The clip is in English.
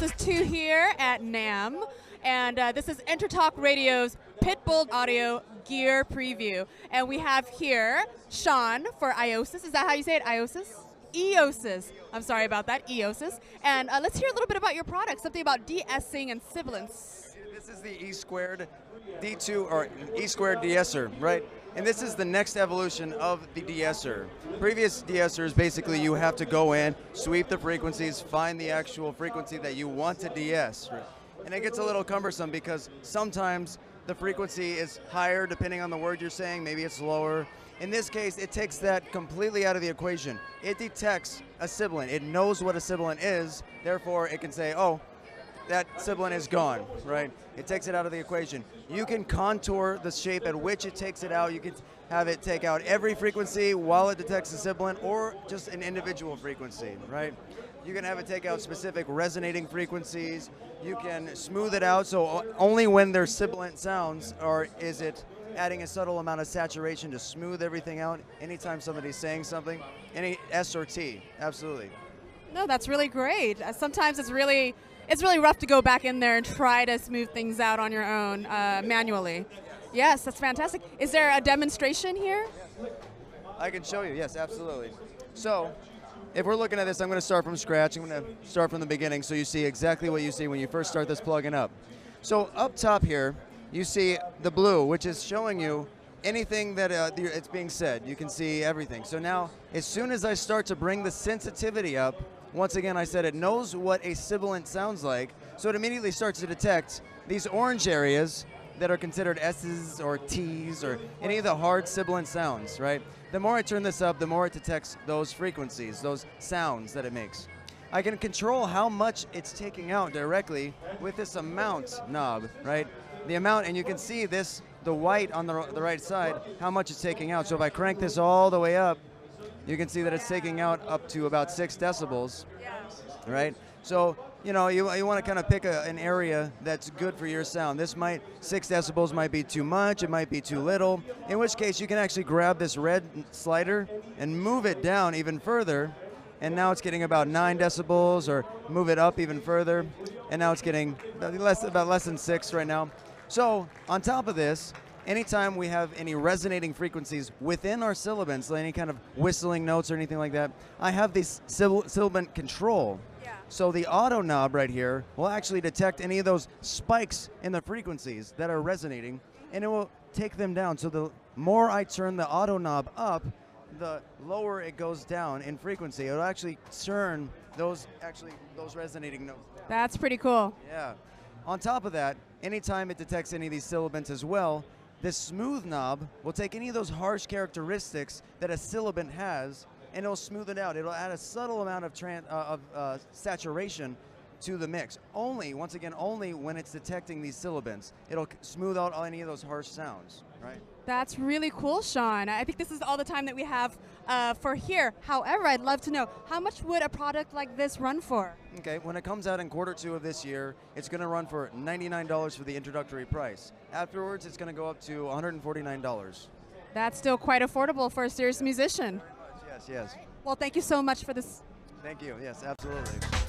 This is Thu here at NAMM, and this is EnterTalk Radio's PitBull audio gear preview. And we have here Sean for Eiosis. Is that how you say it, Eiosis? Eiosis. I'm sorry about that, Eiosis. And let's hear a little bit about your product, something about de-essing and sibilance. This is the E squared D2 or E squared De-esser, right? And this is the next evolution of the de-esser. Previous de-essers, basically you have to go in, sweep the frequencies, find the actual frequency that you want to de-ess. Right? And it gets a little cumbersome because sometimes the frequency is higher depending on the word you're saying, maybe it's lower. In this case, it takes that completely out of the equation. It detects a sibilant. It knows what a sibilant is, therefore it can say, oh, that sibilant is gone, right? It takes it out of the equation. You can contour the shape at which it takes it out. You can have it take out every frequency while it detects the sibilant, or just an individual frequency, right? You can have it take out specific resonating frequencies. You can smooth it out, so only when there's sibilant sounds, or is it adding a subtle amount of saturation to smooth everything out anytime somebody's saying something. Any S or T, absolutely. No, that's really great. Sometimes it's really rough to go back in there and try to smooth things out on your own manually. Yes, that's fantastic. Is there a demonstration here? I can show you, yes, absolutely. So, if we're looking at this, I'm going to start from scratch. I'm going to start from the beginning so you see exactly what you see when you first start this plugin up. So, up top here, you see the blue, which is showing you anything that it's being said. You can see everything. So now, as soon as I start to bring the sensitivity up, once again, I said it knows what a sibilant sounds like, so it immediately starts to detect these orange areas that are considered S's or T's or any of the hard sibilant sounds, right? The more I turn this up, the more it detects those frequencies, those sounds that it makes. I can control how much it's taking out directly with this amount knob, right? The amount, and you can see this, the white on the right side, how much it's taking out. So if I crank this all the way up, you can see that it's taking out up to about 6 decibels, right? So, you know, you want to kind of pick an area that's good for your sound. 6 decibels might be too much, it might be too little, in which case you can actually grab this red slider and move it down even further, and now it's getting about 9 decibels, or move it up even further, and now it's getting about less than 6 right now. So, on top of this, anytime we have any resonating frequencies within our sibilants, like any kind of whistling notes or anything like that, I have this sibilant control. Yeah. So the auto knob right here will actually detect any of those spikes in the frequencies that are resonating, and it will take them down. So the more I turn the auto knob up, the lower it goes down in frequency. It'll actually turn those resonating notes down. That's pretty cool. Yeah. On top of that, anytime it detects any of these sibilants as well, this smooth knob will take any of those harsh characteristics that a sibilant has, and it'll smooth it out. It'll add a subtle amount of saturation to the mix. Once again, only when it's detecting these sibilants. It'll smooth out any of those harsh sounds, right? That's really cool, Sean. I think this is all the time that we have for here. However, I'd love to know, how much would a product like this run for? Okay, when it comes out in Q2 of this year, it's going to run for $99 for the introductory price. Afterwards, it's going to go up to $149. That's still quite affordable for a serious musician. Yes, yes. Well, thank you so much for this. Thank you, yes, absolutely.